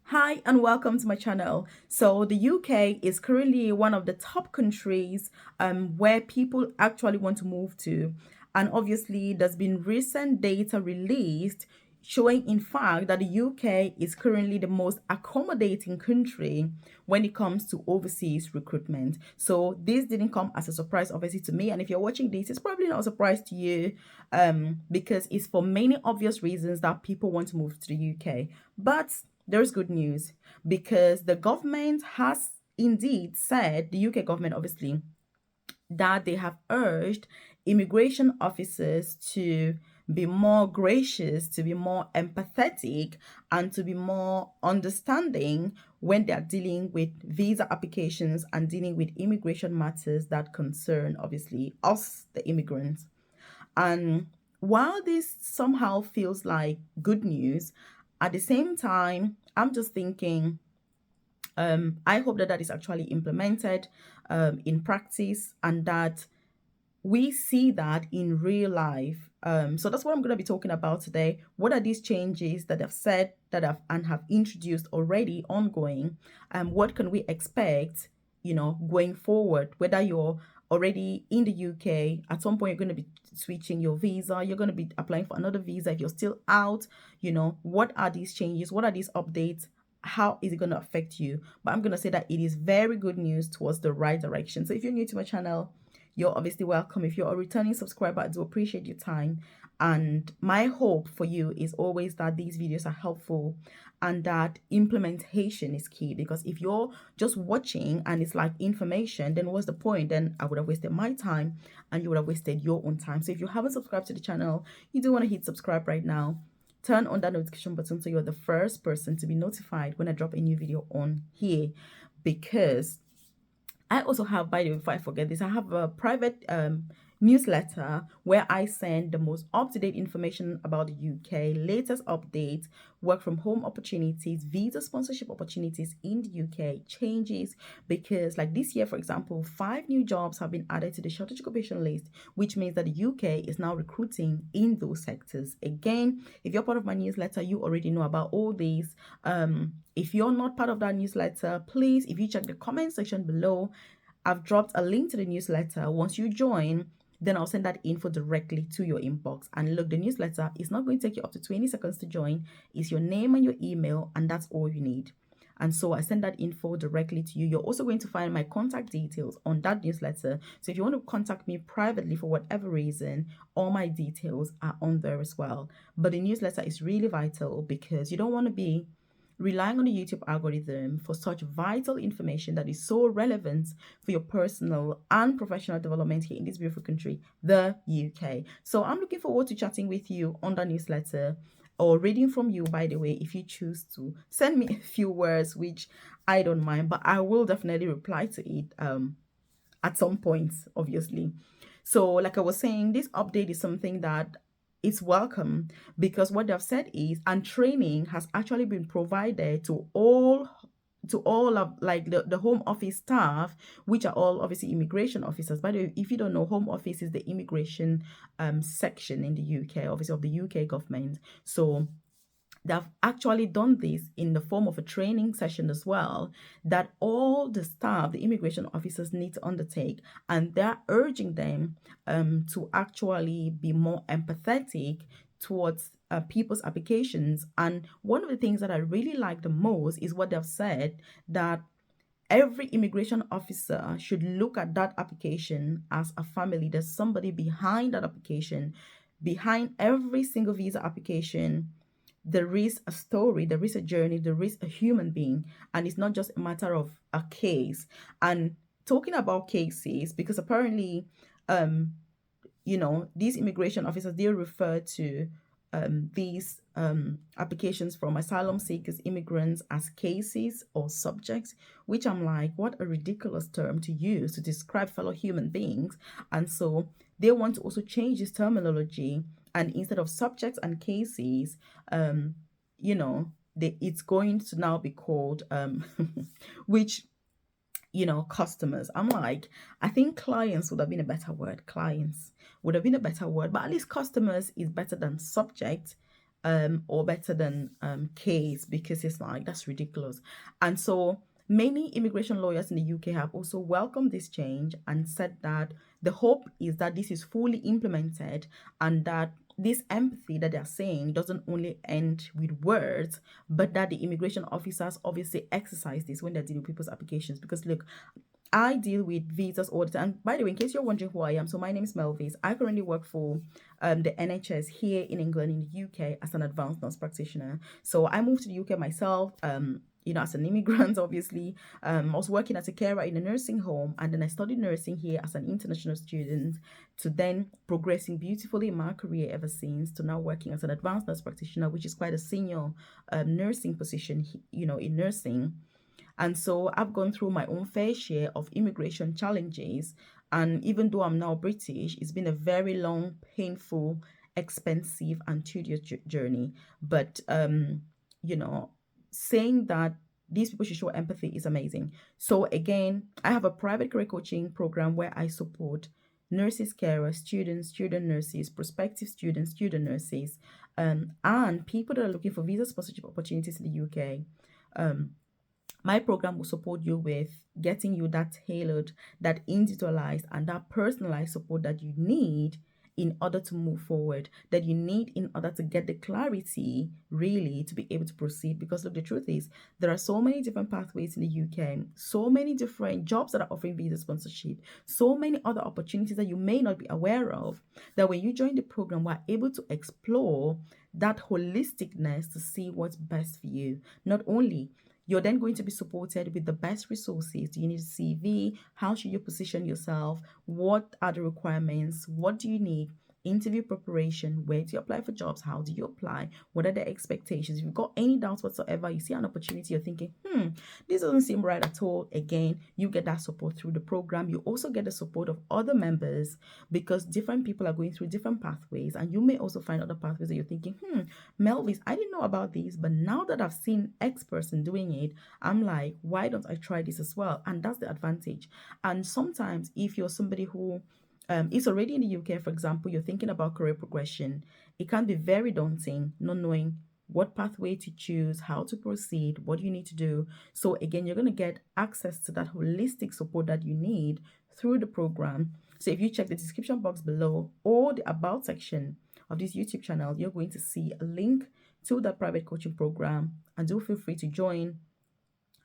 Hi and welcome to my channel. So the UK is currently one of the top countries where people actually want to move to. And obviously there's been recent data released showing in fact that the UK is currently the most accommodating country when it comes to overseas recruitment. So this didn't come as a surprise obviously to me, and if you're watching this it's probably not a surprise to you because it's for many obvious reasons that people want to move to the UK. But there's good news because the government has indeed said, the UK government obviously, that they have urged immigration officers to be more gracious, to be more empathetic, and to be more understanding when they are dealing with visa applications and dealing with immigration matters that concern, obviously, us, the immigrants. And while this somehow feels like good news, at the same time, I'm just thinking, I hope that that is actually implemented in practice and that we see that in real life. So that's what I'm going to be talking about today. What are these changes that I've said that have introduced already ongoing? What can we expect, going forward? Whether you're already in the UK, at some point you're going to be switching your visa, you're going to be applying for another visa. If you're still out, what are these changes? What are these updates? How is it going to affect you? But I'm going to say that it is very good news towards the right direction. So if you're new to my channel, you're obviously welcome. If you're a returning subscriber, I do appreciate your time. And my hope for you is always that these videos are helpful and that implementation is key. Because if you're just watching and it's like information, then what's the point? Then I would have wasted my time and you would have wasted your own time. So if you haven't subscribed to the channel, you do want to hit subscribe right now. Turn on that notification button so you're the first person to be notified when I drop a new video on here, because I also have, by the way, before I forget this, I have a private newsletter where I send the most up-to-date information about the UK, latest updates, work from home opportunities, visa sponsorship opportunities in the UK, changes, because like this year, for example, 5 new jobs have been added to the shortage occupation list, which means that the UK is now recruiting in those sectors. Again, if you're part of my newsletter, you already know about all these. If you're not part of that newsletter, please, if you check the comment section below, I've dropped a link to the newsletter. Once you join, then I'll send that info directly to your inbox. And look, the newsletter is not going to take you up to 20 seconds to join. It's your name and your email, and that's all you need. And so I send that info directly to you. You're also going to find my contact details on that newsletter. So if you want to contact me privately for whatever reason, all my details are on there as well. But the newsletter is really vital because you don't want to be relying on the YouTube algorithm for such vital information that is so relevant for your personal and professional development here in this beautiful country, the UK. So I'm looking forward to chatting with you on the newsletter or reading from you, by the way, if you choose to send me a few words, which I don't mind, but I will definitely reply to it at some point, obviously. So like I was saying, this update is something that it's welcome because what they've said is, and training has actually been provided to all of like the home office staff, which are all obviously immigration officers. By the way, if you don't know, home office is the immigration section in the UK, obviously of the UK government. So they've actually done this in the form of a training session as well, that all the staff, the immigration officers, need to undertake, and they're urging them to actually be more empathetic towards people's applications. And one of the things that I really like the most is what they've said, that every immigration officer should look at that application as a family. There's somebody behind that application, behind every single visa application. There is a story, there is a journey, there is a human being, and it's not just a matter of a case. And talking about cases, because apparently these immigration officers, they refer to these applications from asylum seekers, immigrants, as cases or subjects, which I'm like, what a ridiculous term to use to describe fellow human beings. And so they want to also change this terminology, and instead of subjects and cases, it's going to now be called which customers. I'm like, I think clients would have been a better word. Clients would have been a better word, but at least customers is better than subject. or better than K's, because it's like that's ridiculous. And so many immigration lawyers in the UK have also welcomed this change and said that the hope is that this is fully implemented, and that this empathy that they're saying doesn't only end with words, but that the immigration officers obviously exercise this when they're dealing with people's applications. Because look, I deal with visas all the time. And by the way, in case you're wondering who I am, so my name is Melvis. I currently work for the NHS here in England, in the UK, as an advanced nurse practitioner. So I moved to the UK myself, as an immigrant, obviously. I was working as a carer in a nursing home, and then I studied nursing here as an international student, to then progressing beautifully in my career ever since, to now working as an advanced nurse practitioner, which is quite a senior nursing position, in nursing. And so I've gone through my own fair share of immigration challenges. And even though I'm now British, it's been a very long, painful, expensive, and tedious journey. But, you know, saying that these people should show empathy is amazing. So, again, I have a private career coaching program where I support nurses, carers, students, student nurses, prospective students, student nurses, and people that are looking for visa sponsorship opportunities in the UK. Um, my program will support you with getting you that tailored, that individualized, and that personalized support that you need in order to move forward, that you need in order to get the clarity really to be able to proceed. Because look, the truth is, there are so many different pathways in the UK, so many different jobs that are offering visa sponsorship, so many other opportunities that you may not be aware of, that when you join the program, we're able to explore that holisticness to see what's best for you. Not only you're then going to be supported with the best resources. Do you need a CV? How should you position yourself? What are the requirements? What do you need? Interview preparation. Where do you apply for jobs? How do you apply? What are the expectations? If you've got any doubts whatsoever, you see an opportunity, you're thinking, this doesn't seem right at all. Again, you get that support through the program. You also get the support of other members, because different people are going through different pathways, and you may also find other pathways that you're thinking, Melvis, I didn't know about these, but now that I've seen X person doing it, I'm like, why don't I try this as well? And that's the advantage. And sometimes if you're somebody who is already in the UK, for example, you're thinking about career progression, it can be very daunting not knowing what pathway to choose, how to proceed, what you need to do. So again, you're going to get access to that holistic support that you need through the program. So if you check the description box below or the about section of this YouTube channel, you're going to see a link to that private coaching program, and do feel free to join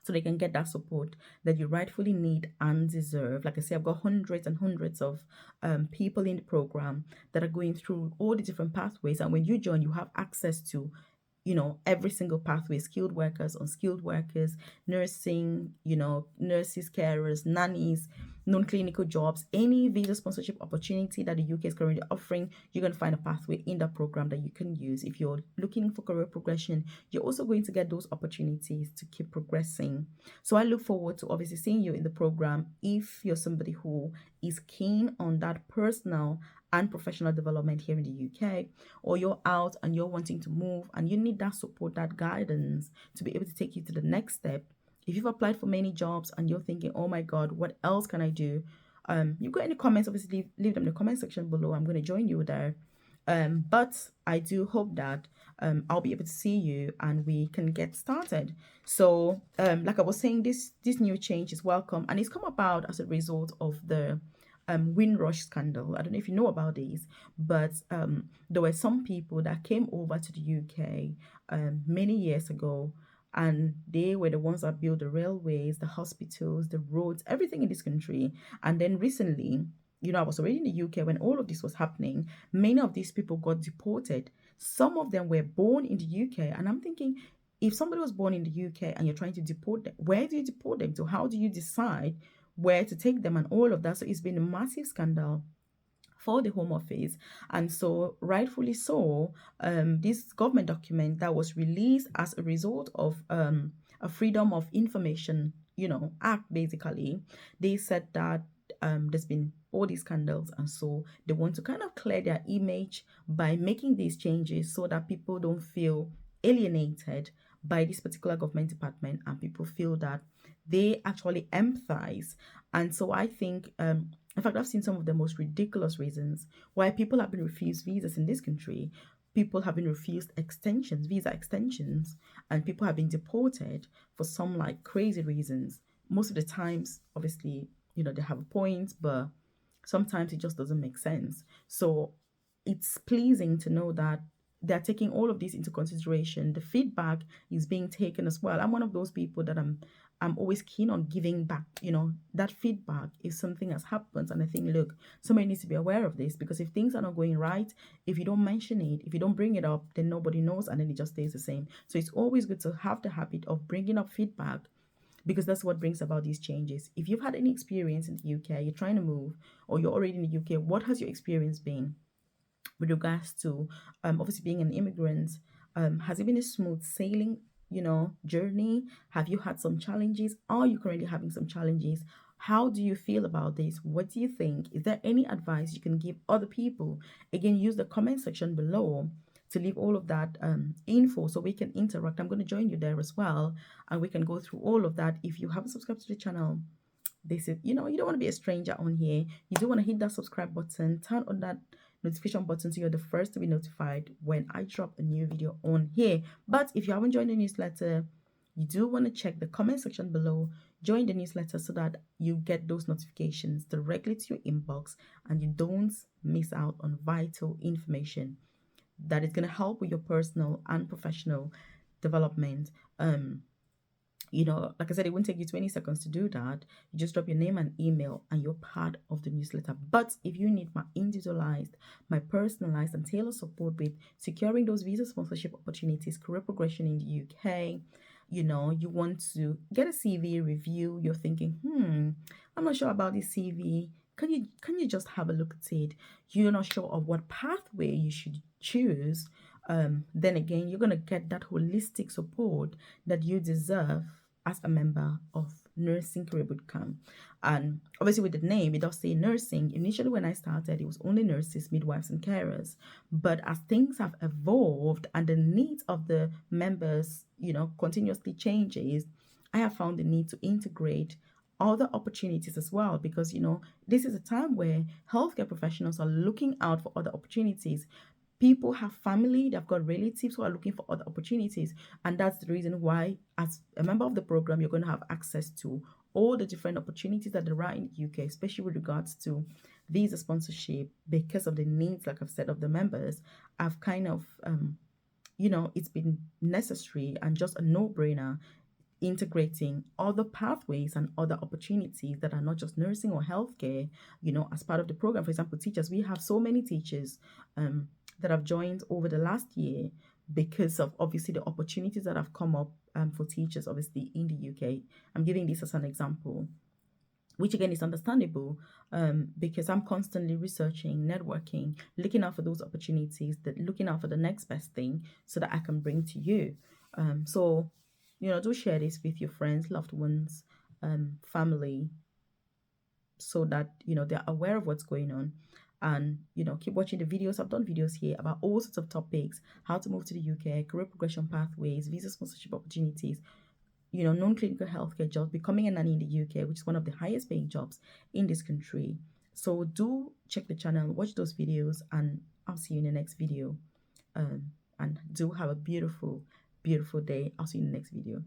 so they can get that support that you rightfully need and deserve. Like I say, I've got hundreds and hundreds of people in the program that are going through all the different pathways. And when you join, you have access to every single pathway: skilled workers, unskilled workers, nursing, nurses, carers, nannies, non-clinical jobs, any visa sponsorship opportunity that the UK is currently offering. You're going to find a pathway in that program that you can use. If you're looking for career progression, you're also going to get those opportunities to keep progressing. So I look forward to obviously seeing you in the program if you're somebody who is keen on that personal and professional development here in the UK, or you're out and you're wanting to move and you need that support, that guidance to be able to take you to the next step. If you've applied for many jobs and you're thinking, oh my God, what else can I do? You've got any comments, obviously leave them in the comment section below. I'm going to join you there. But I do hope that I'll be able to see you and we can get started. So like I was saying, this new change is welcome, and it's come about as a result of the Windrush scandal. I don't know if you know about these, but there were some people that came over to the UK many years ago, and they were the ones that built the railways, the hospitals, the roads, everything in this country. And then recently, I was already in the UK when all of this was happening. Many of these people got deported. Some of them were born in the UK, and I'm thinking, if somebody was born in the UK and you're trying to deport them, where do you deport them to? How do you decide where to take them and all of that? So it's been a massive scandal for the Home Office. And so rightfully so, this government document that was released as a result of a Freedom of Information act, basically, they said that there's been all these scandals, and so they want to kind of clear their image by making these changes so that people don't feel alienated by this particular government department, and people feel that they actually empathize. And so I think, in fact, I've seen some of the most ridiculous reasons why people have been refused visas in this country. people have been refused extensions, visa extensions, and people have been deported for some like crazy reasons. Most of the times, obviously, they have a point, but sometimes it just doesn't make sense. So it's pleasing to know that they're taking all of this into consideration. The feedback is being taken as well. I'm one of those people that I'm always keen on giving back. That feedback if something has happened, and I think, look, somebody needs to be aware of this, because if things are not going right, if you don't mention it, if you don't bring it up, then nobody knows, and then it just stays the same. So it's always good to have the habit of bringing up feedback, because that's what brings about these changes. If you've had any experience in the UK, you're trying to move, or you're already in the UK, what has your experience been with regards to obviously being an immigrant? Has it been a smooth sailing, journey? Have you had some challenges? Are you currently having some challenges? How do you feel about this? What do you think? Is there any advice you can give other people? Again, use the comment section below to leave all of that info so we can interact. I'm going to join you there as well, and we can go through all of that. If you haven't subscribed to the channel, this is, you don't want to be a stranger on here. You do want to hit that subscribe button, turn on that notification button so you're the first to be notified when I drop a new video on here. But if you haven't joined the newsletter, you do want to check the comment section below, join the newsletter so that you get those notifications directly to your inbox and you don't miss out on vital information that is going to help with your personal and professional development. Like I said, it won't take you 20 seconds to do that. You just drop your name and email and you're part of the newsletter. But if you need my individualized, my personalized and tailored support with securing those visa sponsorship opportunities, career progression in the UK, you want to get a CV review, you're thinking, I'm not sure about this CV. Can you just have a look at it? You're not sure of what pathway you should choose. Then again, you're going to get that holistic support that you deserve as a member of Nursing Career Bootcamp. And obviously with the name, it does say nursing. Initially when I started, it was only nurses, midwives and carers. But as things have evolved and the needs of the members, continuously changes, I have found the need to integrate other opportunities as well, because this is a time where healthcare professionals are looking out for other opportunities. People have family, they've got relatives who are looking for other opportunities, and that's the reason why as a member of the program you're going to have access to all the different opportunities that there are in the UK, especially with regards to visa sponsorship. Because of the needs, like I've said, of the members, I've kind of it's been necessary and just a no-brainer integrating other pathways and other opportunities that are not just nursing or healthcare, as part of the program. For example, teachers, we have so many teachers that have joined over the last year because of obviously the opportunities that have come up for teachers, obviously in the UK. I'm giving this as an example, which again is understandable, because I'm constantly researching, networking, looking out for those opportunities, looking out for the next best thing so that I can bring to you. So do share this with your friends, loved ones, family, so that they're aware of what's going on. And keep watching the videos. I've done videos here about all sorts of topics: how to move to the UK, career progression pathways, visa sponsorship opportunities, non-clinical healthcare jobs, becoming a nanny in the UK, which is one of the highest paying jobs in this country. So do check the channel, watch those videos, and I'll see you in the next video. And do have a beautiful, beautiful day. I'll see you in the next video.